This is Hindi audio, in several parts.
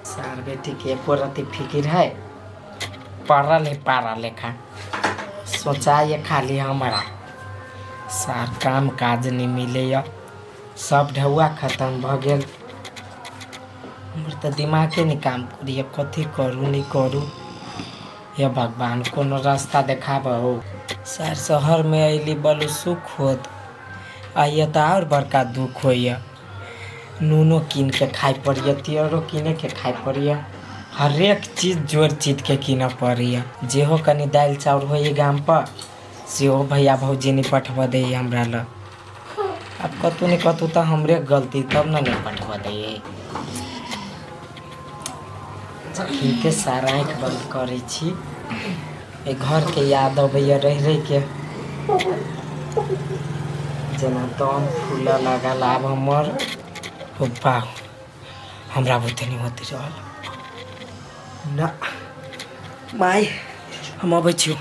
सार बेटी के एको रति फिकिर है, पढ़ल है पारा लेखा, सोचा ये खाली हमारा सार काम काज नहीं मिले, सब ढौआ खत्म भ गेल। हमर तो दिमागे नहीं काम करिए, कथी करूँ नहीं करूँ। ये भगवान कोनो रास्ता देखाब हो। सार शहर में अली बलू सुख होत, आइए तो और बड़का दुख होइए। नूनो कीन के खाए पड़िए, तेरो कीने के खाए पड़िए, हर एक चीज जोड़ चीज के कीन पड़िए। जेहो कनी दाल चाउर होइए गाम पर सेहो भैया भौजी नहीं पठवा दे हमरा ल। अब कतू नहीं कतू तो हमरे गलती, तब ना नहीं पठवा दे। के सारा आँख बंद करे छी, घर के याद अबैया रह रह के। जना दम फूल लगा लाभ हमर बा, हमरा बुते नहीं होते रहल ना। माई हम अबै छियौ।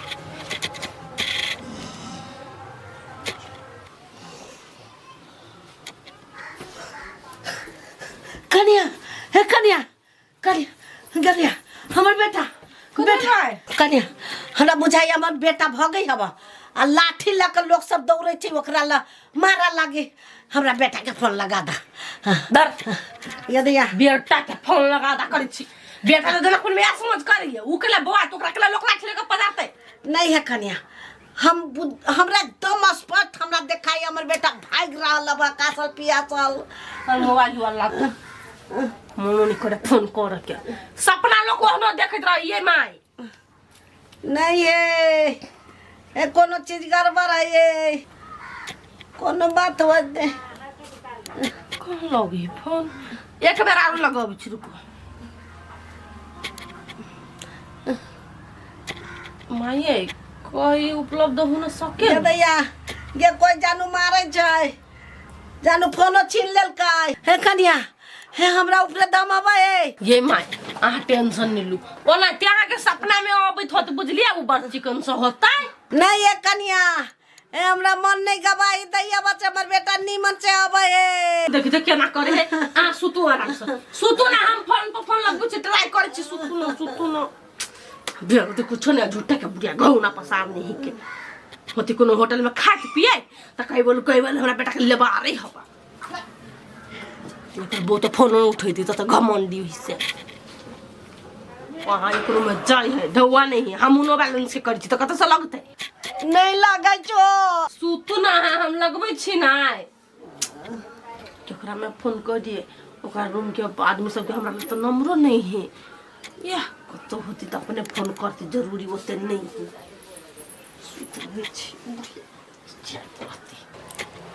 कनिया हे कनिया कनिया कनिया हमर बेटा बेटा कनिया हमरा बुझाई हमर बेटा भ गई हब आ लाठी लकर लोग सब दौड़े छै ओकरा ल मारा लागे। हमरा बेटा के फोन लगा दा दर यदि या बेटा के फोन लगा दा करे छी। बेटा तो देना कुल में समझ करिए उ केला बवा तो ओकरा केला लोक लाठी लेके पजाते नहीं है कनिया। हमरा दम स्पष्ट हमरा देखाई हमर बेटा भाग रहल बा कासल पियासल। मोबाइल वाला मोनो नहीं करे फोन कर के सपना लोग ओहनो देखत रहिए माई। नहीं है कोनो चीज गड़बड़ है ये कोनो बात हो दे कौन लगी फोन एक बेर आरो लगाबै छी रुको। माये कोई उपलब्ध हो न सके भैया ये कोई जानू मारे छै, जानू फोनो छीन लेलकै। हे कनिया हे हमरा ऊपर दम आवे ये माय आ टेंशन नहीं लू ओना त्या के सपना में आबैत होत बुझलिए उ बड़ चिकन से होता नहीं ये कनिया ए हमरा मन नहीं गवाई दैया बच्चा हमर बेटा नीमन से आवे देख देख केना करे है। आ सुतू आराम से सुतू ना, हम फोन पर फोन लगबू छी ट्राई करे छी सुतू ना बेर तो कुछ नहीं झूठा के बुढ़िया गहना पसार नहीं के होती कोनो होटल में खात पिए त कई बोल हमरा बेटा के लेबा रे हवा लेकिन वो तो फोन उठे दी तो घमंडी से वहां कोनो में जाई है ढौआ नहीं है। हम उनो बैलेंस के कर छी तो कत से लगते नहीं लागे छो सुतू ना हम लगबै छी ना केकरा में फोन कर दिए ओकरा रूम के आदमी सब के हमरा तो नंबरो नहीं है या कतो होती तो अपने फोन करते जरूरी होते नहीं है। सुतू छी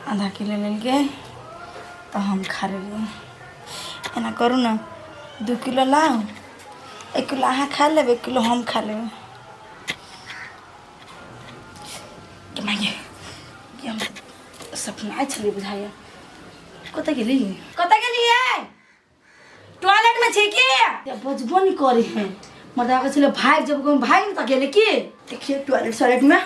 आधा किलो लेके तो हम खा लेंगे एना करू ना 2 किलो लाओ 1 किलो अहाँ खा लेब 1 किलो हम खा लेब। हम सपना छलै बुझाइए कतऽ गेलिए टॉयलेट में छी की बजबो नहीं करे हैं मर्दा के चले भाग जब भाग नहीं तो गेले की देखिए टॉयलेट में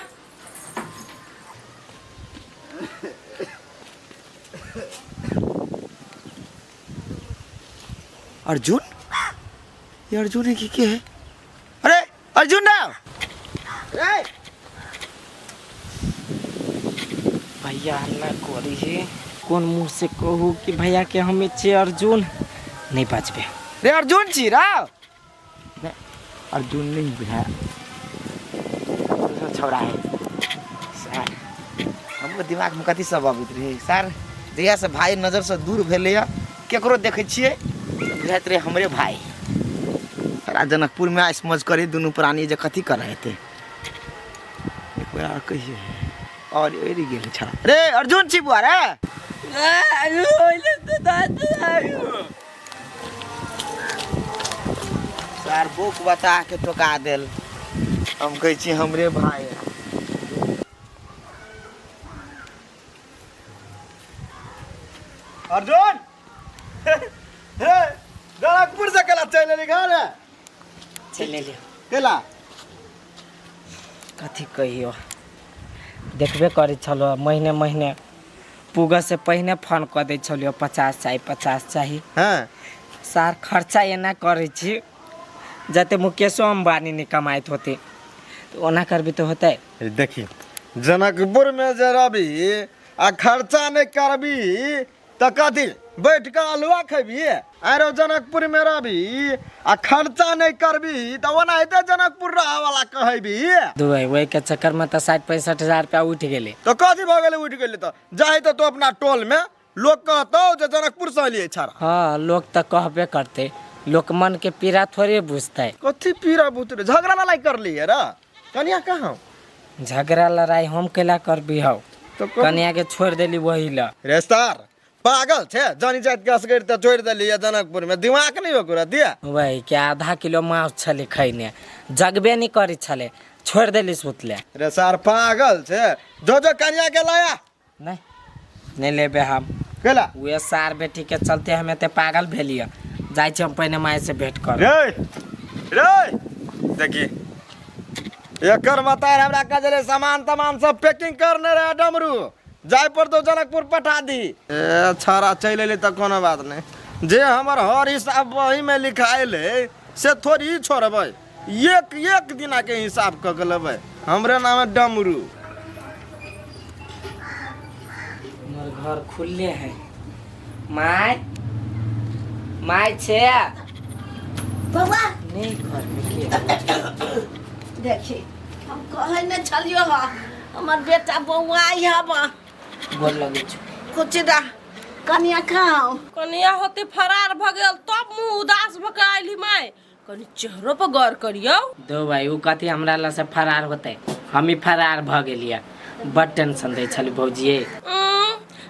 अर्जुन ये अर्जुन है कि क्या है? अरे अर्जुन ना भैया हल्ला करी है, कौन मुँह से कहूँ कि भैया के हमें चे अर्जुन नहीं बचबे। रे अर्जुन छी राव अर्जुन नहीं भैया छोड़ा है सर हमको दिमाग में कथी सब आबैत रहे सर जहिया से भाई नजर से दूर भेले केकरो देखे छिए बुझाइत रहे हमरे भाई। सारा जनकपुर में आइस मौज करे दोनों प्राणी जे कथी कर रहे थे एक बार और कहिए और एरी गेल छड़ा। रे अर्जुन छी बुआ रे सर बुक बता के टोका देल हम कह छी हमरे भाई। अर्जुन हे जनकपुर से केला चले रे घर चले लियो केला कथी कहियो देखबे करे छलो महीने महीने पुगा से पहिने फोन कऽ दै छलियो 50 चाही हाँ सार खर्चा एना करै छी जते मुकेशो अंबानी ने कमाइत होते तो ओना करबी तो होते। देखी जनकपुर में जे रहबी आ खर्चा नहीं करबी तो कथी बैठ के अलुआ खेबी? आरो जनकपुर में रहबी आ खर्चा नहीं करबी तो ओनाहिते जनकपुर रह वाला कहबी। दुबई वही के चक्कर में तो 60-65 हजार रुपया उठ गेले। तो कथी भ गेले उठ गेले? तो जाहि तो अपना टोल में लोग कहतो जे जनकपुर से लिए छाड़ा। हाँ लोग तो कहबे करते, लोग मन के पीड़ा थोड़े बुझते। कथी पीरा बुतरे झगड़ा ना लाई कर लिए रा कनिया कहाँ? झगड़ा लड़ाई हम केला करबी हौ तो कन्या के छोड़ देली वही ला। रेस्तार पागल छे जानी जात के असगर त छोड़ देली जनकपुर में दिमाग नहीं होकरा दिया। वही के आधा किलो मांस छले खैने जगबे नहीं करी छले छोड़ देली सुतले। रे सार पागल छे जो कन्या के लाया नहीं लेबे हम केला वे सार बेटी के चलते हमें ते पागल भेलिए जाय छी हम पहले माय से भेंट कर। रे देखी एकर बताए हमरा कजले सामान तमाम सब पैकिंग करने रहे डमरू जाय पर तो जनकपुर पठा दी। ए छारा चल ले त कोनो बात नहीं जे हमर हर हिसाब वही में लिखाइल है से थोड़ी ही छोड़बै एक एक दिना के हिसाब क के लेबै हमरे नाम है डमरू। हमर घर खुले है माय माय छे बउआ नहीं घर में के देखी हम कहे न छलियो हा हमर बेटा बउआ आई हबा बोल लगे कुछ ना कनिया खाओ। कनिया होते फरार भ गेल तब मुंह उदास भ के आइली माय कनी चेहरो पर गौर करियो। दो भाई उ कथी हमरा ला से फरार होते हम ही फरार भ गेलिए बड़ टेंशन दे छली भौजी।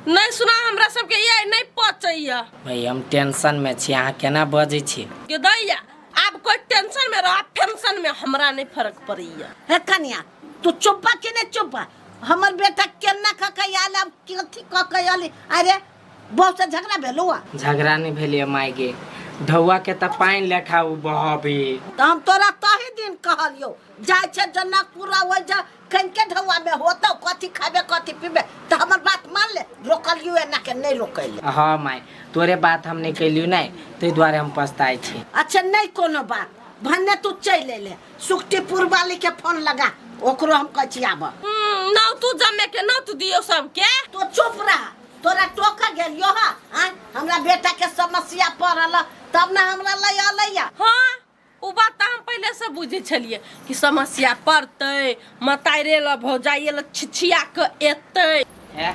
नहीं सुना हमरा सबके ये नहीं पचैया भाई हम टेंशन में छी अहाँ केना बजै छी के दैया आप कोई टेंशन में रह टेंशन में हमरा नहीं फर्क पड़ैया। हे कनिया तू चुप्पा के ने चुप्पा हमर बेटा केना ककयाल अब कथी ककयाली? अरे बहुत से झगड़ा भेलुआ झगड़ा नहीं भेलिए माय गे ढौआ के त पानी लेखा उ बहबी तो हम तोरा तही दिन कहलियो जाय छे जनकपुरा हो जा कन के ढौआ में होतो कथी खाबे कथी पीबे तो हमर बात मान ले रोकलियो एना के नहीं रोकैले। हाँ माय तोरे बात हम नहीं कैलियो नहीं ते द्वारे हम पछताई छी। अच्छा नहीं कोनो बात भन्ने तू चल ले सुक्तिपुर वाली के फोन लगा ओकरो हम कह छी आब ना तू जमे के ना तू दियो सब के तो चुप रह तोरा टोका गेलियो हा हमरा बेटा के समस्या पड़ल तब ना हमरा लय अलैया। हाँ उ बात त हम पहले से बुझे छलिए कि समस्या पड़ते मताइरे ल भौजाइए ल छिछिया के एते। ए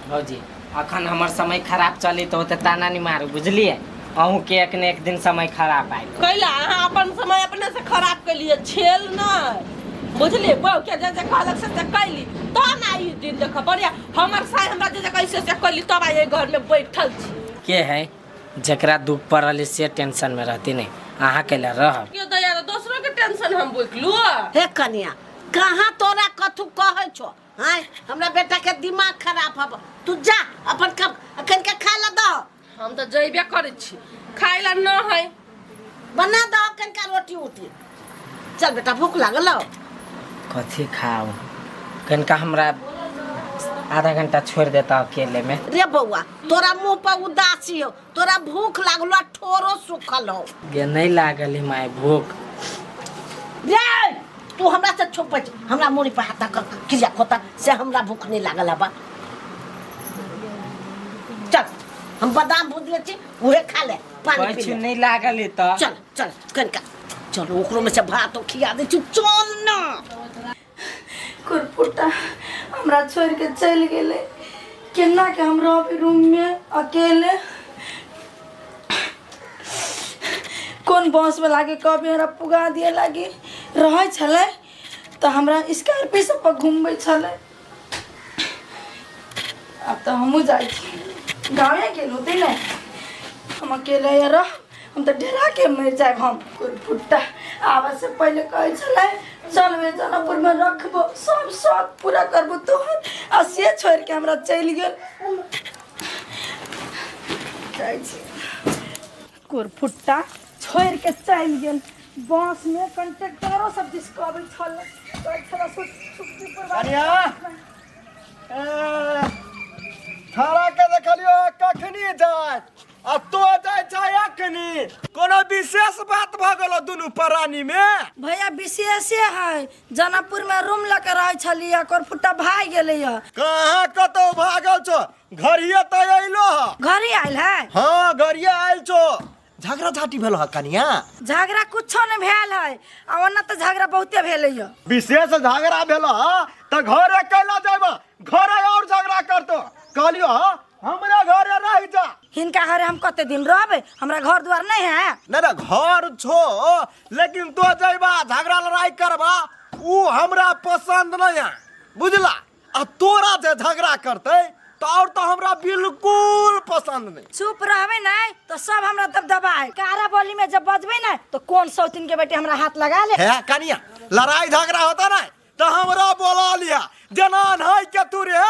भौजी अखन हमर समय खराब चली तो होते ताना नहीं मारू बुझलिए अहूँ के एक न एक दिन समय खराब आई कैला अहाँ अपन समय अपने से खराब के लिए छेल नहीं बुझलिए बहु के जे कहलक से कैली तो ना ई दिन देख बढ़िया हमर साय हमरा जे कैसे से कैली तब आई घर में बैठल छी। के है जकरा दुख पड़ल से टेंशन में रहती नहीं अहाँ के लिए रह के दया दूसरों के टेंशन हम बुझलू। हे कन्या कहाँ तोरा कथु कहै छो हां हमरा बेटा के दिमाग खराब हब तू जा अपन कब अखन के खाय ला दो हम तो जइबे करे छी खाय ला न है बना दो अखन का रोटी उठी चल बेटा भूख लागल कथी खाओ कनका हमरा आधा घंटा छोड़ देता अकेले में। रे बउआ तोरा मुंह पर उदासी हो तोरा भूख लागलो ठोरो सुखल हो गे नहीं लागल है माय भूख रे तू हमरा से छुप हमरा मुड़ी पर हाथ कर किया खोता से हमरा भूख नहीं लागल है बा चल हम बादाम भूज ले छी उहे खा ले पानी पी कुछ ले नहीं लागल है तो चल चल कनका चल ओकरो में से भात खिया दे छी चल ना कुरपुटा हमरा छोड़ के चल गेले केना के हम रहबे रूम में अकेले कौन बॉस वाला के कभी हमरा पुगा दिए लागी रहे छले तो हमरा स्कॉर्पियो सब पर घूमबे छले अब तो हमू जाई छी गावे गेलु ते ने हम अकेले रह हम तो डरा के मर जाए हम कुरपुटा आवे से पहले कहे छले चल वे जनकपुर में रखबो सब शौक पूरा करबो तोहर आ से छोड़ के हमरा चल गेल जाई छी कुरपुटा छोड़ के चल गेल बॉस में कंट्रैक्टरो सब डिस्कवर छल तो थोड़ा सुक्तिपुर कन्या छाड़ा के देखलियो कखनी जाय आ तो जाय छै अखनी कोनो विशेष बात भ गेलो दुनू प्राणी में भैया विशेषे है जनकपुर में रूम लेके रहे छलिए करफुट्टा भाग गेले है। कहाँ कतौ भागल छो घरिये त अइलो घर ही आयल है। हाँ घरिये आइल छो झगड़ा झाटी भेल ह कनिया झगड़ा कुछो नहीं भेल है आ ओना तो झगड़ा बहुते भेले है। विशेष झगड़ा भेल ह त घरे कैला जाबा घरे और झगड़ा करतो कहलियो हमरा घरे रह जा हिनका घरे हम कते दिन रहबे हमरा घर द्वार नहीं है। ना घर छो लेकिन तो जाइबा झगड़ा लड़ाई करबा ऊ हमरा पसंद नहीं है बुझला आ तोरा जे झगड़ा करते तो हमरा बिल्कुल पसंद नहीं। चुप रहबे नहीं तो सब हमरा दबदबा है कारा बोली में जब बजबे नहीं तो कौन सौतीन के बेटे हमरा हाथ लगा ले है कनिया लड़ाई झगड़ा होता नहीं तो हमरा बोला लिया जना नहीं के तू रे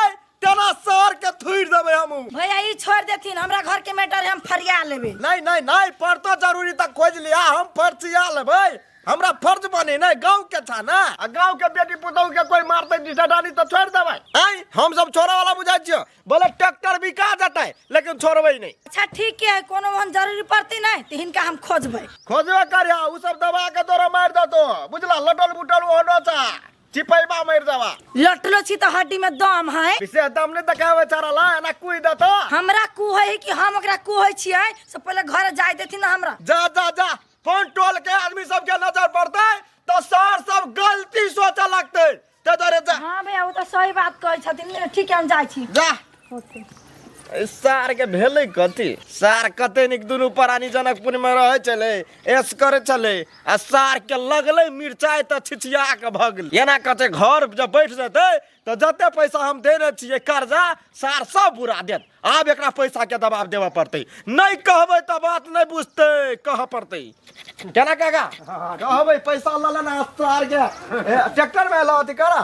तना सर के थुर देबे हम भैया ई छोड़ देथिन हमरा घर के मैटर हम फरिया लेबे। नहीं नहीं नहीं पर तो जरूरी तक खोज लिया हम फर्जिया लेबे हमरा फर्ज बने नहीं गांव के था ना गांव के बेटी पुतौ के कोई मारते डिटाडानी तो छोड़ देबे आई हम सब छोरा वाला बुझाई छियो बोले ट्रैक्टर बिका जाता है लेकिन छोड़बे नहीं। अच्छा ठीक है कोनो मन जरूरी पड़ती नहीं तो हिनका हम खोजबे खोजबे करिया उ सब दबा के तोरा मार देतो बुझला लटल बुटल होनो चा चिपैबा मार जावा लटलो छी तो हड्डी में दम है विशेष दम ने देखावे चारा ला ना कुई देतो हमरा कु है कि हम ओकरा कु है छियै से पहले घर जाय देथिन ना हमरा जा जा जा फोन टोल के आदमी सब के नजर पड़ते तो सर सब गलती सोचे लगते ते तोरे जा। हां भैया वो तो सही बात कहै छथिन ठीक है हम जाय छी जा सार के भेले कथी सार कते निक दुनू प्राणी जनकपुर में रहे चले ऐस करे चले आ सार के लगले मिर्चाई त छिछिया के भगल एना कते घर जब बैठ जते तो जते पैसा हम देने छिए कर्जा सार सब बुरा देत आब एकरा पैसा के दबाव देवा पड़ते नहीं कहबे त बात नहीं बुझते कह पड़ते केना काका कहबे पैसा ल लेना सार के ट्रैक्टर में लाती करा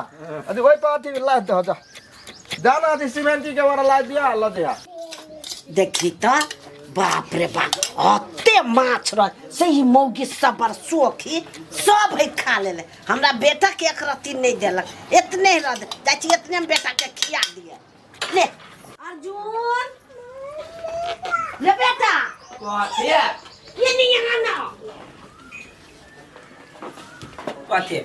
अभी वही पाती ला दे जा जाना थी सीमेंटी के वाला ला दिया ला दिया देखी तो बाप रे बाप अते माछ रह सही मौगी सबर सोखी सब है खा लेले हमरा बेटा के एक रत्ती नहीं देलक इतने रह चाची इतने में बेटा के खिया दिए ले अर्जुन ले बेटा ये नहीं आना कथी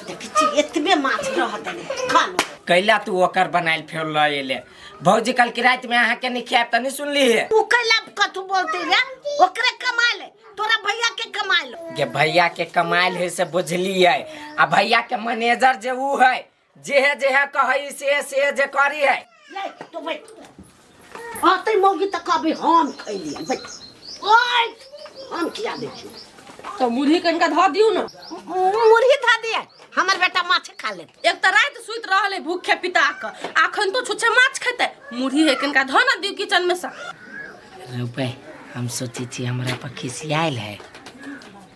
देखी इतने माछ रह देले खा लो कैला तू ओकर बनाइल फेर ले भौजी कल की रात में अहाँ के नहीं खाए तो नहीं सुनली है तू कैला कथु बोलते रे ओकरे कमाल है तोरा भैया के कमाल के भैया के कमाइल है से बुझली है आ भैया के मैनेजर जे ऊ है जे है कहई से जे करी है ले तो बैठ आते मौगी त कभी हम खैली बैठ ओए हम किया दे छी तो मुरही कनका ध दियो ना मुरही धा दिए हमर बेटा माछ खा ले एक त रात सुत रहले भूखे पिता क आखन तो छुछे माछ खेते मुरही है कनका ध ना दियो किचन में सा रुपए हम सोची थी हमरा पर खिसियाइल है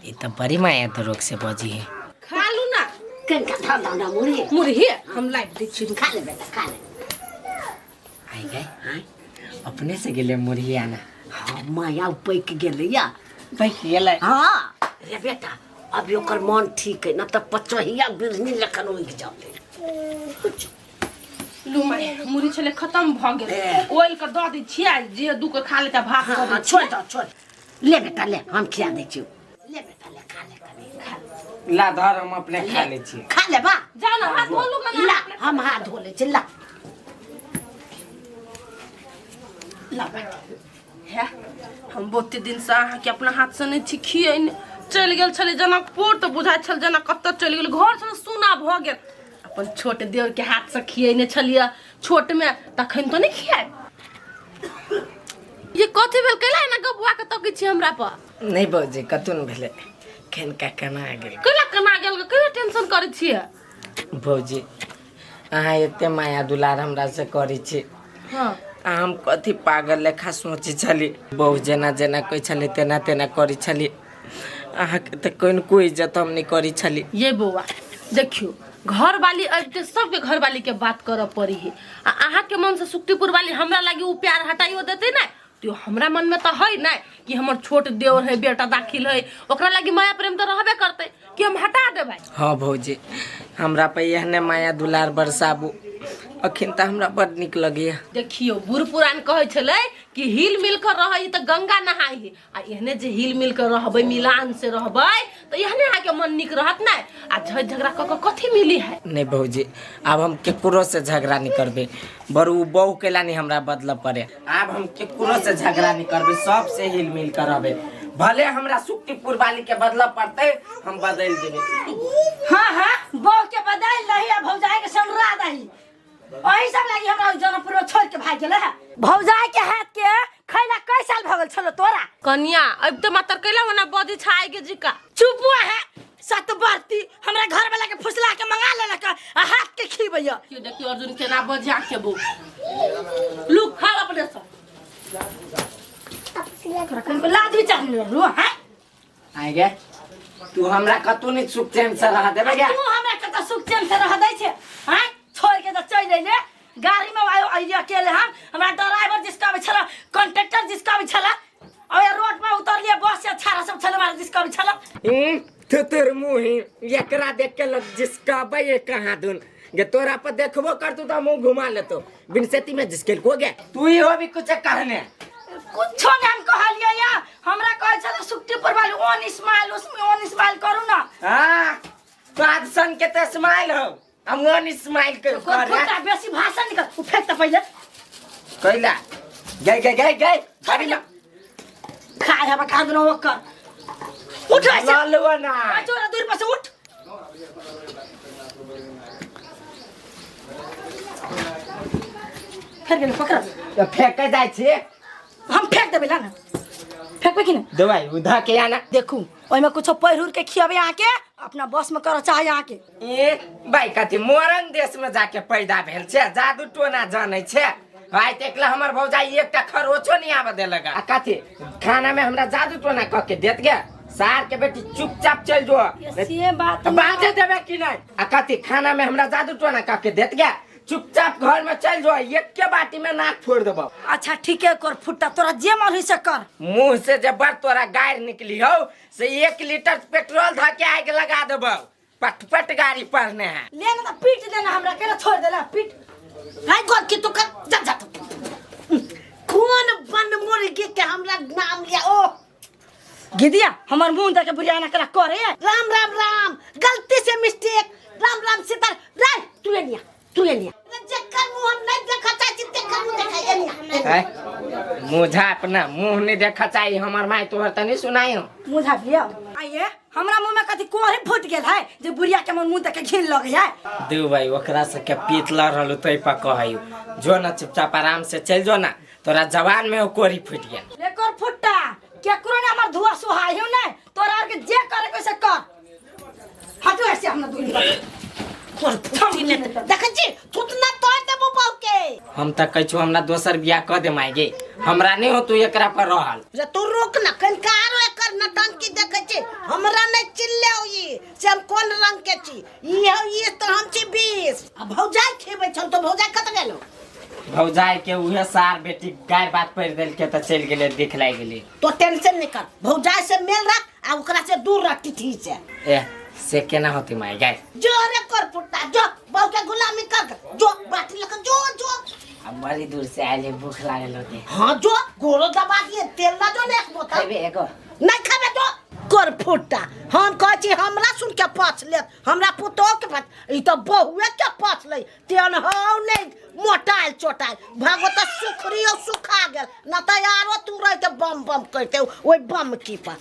ये तो बड़ी माया तो रोग से बजी है खा लू ना कनका धा ना मुरही हम लाइट दे छी खा ले बेटा खा ले आई गए अपने से गेले मुरही आना हां माया पैक गेले या पैक गेले हां रे बेटा अभी ओकर मन ठीक है ना त पचहिया बिरनी लखन होई जाते लू माय मुरही छले खत्म भ गेल ओइल के द दी छिया जे दू के खा लेता भात क दे छोड़ ले बेटा ले हम खिया दे छी ले बेटा ले खा ले कभी खा ला धर हम अपने खा ले छी खा ले बा जा ना हाथ धो लू ना ला हम हाथ धो ले छी ला ला बेटा है हम बहुते दिन से अहाँ के अपना हाथ से नहीं छिखिए चल गेल छले जनकपुर तो बुझाय छल जना कत चल गेल घर से सुना भ गेल अपन छोट देवर के हाथ से खिएने छलिए छोट में तखन तो नहीं खियाए ये कथि भेल कैला ना गबुआ के तकै छी हमरा पर नहीं बौजी कतुन भेले खेन का कना गेल कैला कना गेल कैला टेंशन करै छिए भौजी अहाँ एते माया दुलार हमरा से करी छी हां हम कथी पागल लेखा सोची छली बहु जना जना कोई छली तेना तेना करी छली अहाँ के त कोई इज्जत हम नहीं करी छली ये बौआ देखियो घर वाली अबते सबके घर वाली के बात कर पड़ी है अहाँ के मन से सुक्तिपुर वाली हमरा लागी उ प्यार हटाइयो देते ना तो हमरा मन में तो है ना कि हमर छोट देवर है बेटा दाखिल है ओकरा लागी माया प्रेम तो रहबे करते कि हम हटा देबै। हाँ भौजी हमरा पे यहने माया दुलार बरसाबू अखिन त हमरा बड निक लगैया। देखियो बूढ़ पुरान कहे छले कि हिल मिल कर रही तो गंगा नहाई है आ एहने जे हिल मिल कर रहबै मिलान से रहबै तो एहने आके मन निक रहत ना आ झगड़ा क कथी मिली है। नहीं भौजी अब हम केकरो से झगड़ा नहीं करबे बरू बहू के लानी हमरा बदल पड़े। अब हम केकरो से झगड़ा नहीं करबे सब से हिल मिल कर रहबे भले हमरा सुक्तिपुर वाली के बदला पड़ते हम बदल देबे। हाँ हाँ बहू के बदल नहीं है भौजाई के समरा दही वही सब लगी हमरा जनपुर में छोड़ के भाग गेले है। भौजाई के हाथ के खैला कई साल भगल छलो तोरा कन्या अब तो मातर कैला होना बदी छाए के जी का चुप हुआ है सत बरती हमरा घर वाला के फुसला के मंगा लेला का हाथ के खीबैया। क्यों देखियो अर्जुन के ना बजा के बो लुक खा अपने से लाद भी चढ़ने रो हैं आगे तू हमरा कतौ नहीं सुख चैन से रह देबे गे। तू हमरा कत सुख चैन से रह दै छे हैं छोड़ के तो चल ले गाड़ी में आयो आइया अकेले हमरा ड्राइवर जिसका भी छला कंडक्टर जिसका भी छला और रोड में उतर लिए बस से छारा सब छला मार जिसका भी छला तुर मुही एकरा देख के लग जिसका बे कहां दुन गे तोरा पर देखबो कर तू तो मुंह घुमा लेतो बिनसेती में जिसके को गे तू ही हो भी कुछ कहने कुछ हम कहलिए या हमरा कहे छला सुक्तिपुर वाली ओन स्माइल उसमें ओन स्माइल करू ना। हां बात सन के त स्माइल हो हम ओन स्माइल कर कोटा बेसी भाषण निकल फेंक त पहिले कैला गए गाड़ी में खाए हम खा दनो ओकर उठ ऐसे लालवा ना चोरा दूर पर से उठ फेर गेल पकड़ तो फेंक जाय छे हम फेंक देबे ला ना फेंकबे कि ना दवाई उधा के आना देखू ओइ में कुछ पहिरूर के खियाबे आके अपना बस में कर चाहे आके ए भाई कथी मोरन देश में जाके पैदा भेल छे जादू टोना जानै छे भाई देखला हमर भौजाई एकटा खरोचो नहीं आवे दे लगा आ कथी खाना में हमरा जादू टोना क के देत गे सार के बेटी चुपचाप चल जो ये बात बांधे देबे कि नहीं आ कथी खाना में हमरा जादू टोना क के देत गे चुपचाप घर में चल जो एक के बाटी में नाक फोड़ देबो। अच्छा ठीक है कर फुट्टा तोरा जे मन से कर मुंह से जब बर तोरा गायर निकली हो से 1 लीटर पेट्रोल धा के आग लगा देबो पट पट गाड़ी पड़ने है ले ना पीट देना हमरा के छोड़ देना पीट हाय गोद की तू कर जा जा कौन बन मुर्गी के हमरा नाम लिया ओ गिदिया हमर मुंह देख के बुझाना करा करे राम राम राम गलती से मिस्टेक राम राम सीता रे तू ले लिया जक्कर मुंह नहीं देखा चाहिए देखा मुंह दिखाई नहीं है मुझा अपना मुंह नहीं देखा चाहिए हमर माई तोहर तनी सुनाई हो मुंह झाप लिया आइए हमरा मुंह में कथी कोहरे फूट गेल है जे बुढ़िया के मुंह देख के घिन लगे है दू भाई ओकरा से के पीतला रहलु तई पर कहयु जो ना चुपचाप आराम से चल जो ना तोरा जवान में ओ कोरी फूट गेल लेकर फुट्टा केकरो ने हमर धुआ सुहाइयो नै तोरा के जे करे के से कर हटो ऐसे हमरा दूरी पर थोड़ी ने देख जी थुतना तोड़ देबो बाऊ के हम त कहछु हमरा दोसर बियाह क दे माइगे हमरा नहीं हो तू एकरा पर रहल जे तू रुक ना कनकारो एकर नटंकी देखे छी हमरा नै चिल्ले होई से हम कोन रंग के छी ई तो हम छी 20 अब भौजाई खेबै छौ तो भौजाई कत गेलो भौजाई के उहे सार बेटी गाय बात पड़ देल के त चल गेले दिखलाई गेले तो टेंशन नहीं कर भौजाई से मेल रख आ ओकरा से दूर रख ठी से ए से केना होती माई गाय जो रे कर पुट्टा जो बाऊ के गुलामी कर जो बाटी लेकर जो अब बड़ी दूर से आले भूख लागल होते हां जो गोरो दबा दिए तेल ना जो एक बोतल खाबे एगो नहीं खाबे तो कर फुट्टा हम कह छी हमरा सुन के पाछ ले हमरा पुतो के पाछ ई तो बहुए के पाछ ले तेन हौ नहीं मोटाइल चोटाइल भागवत सुखरी सुखा गेल न त यारो तू रहते बम बम करते ओई बम की पर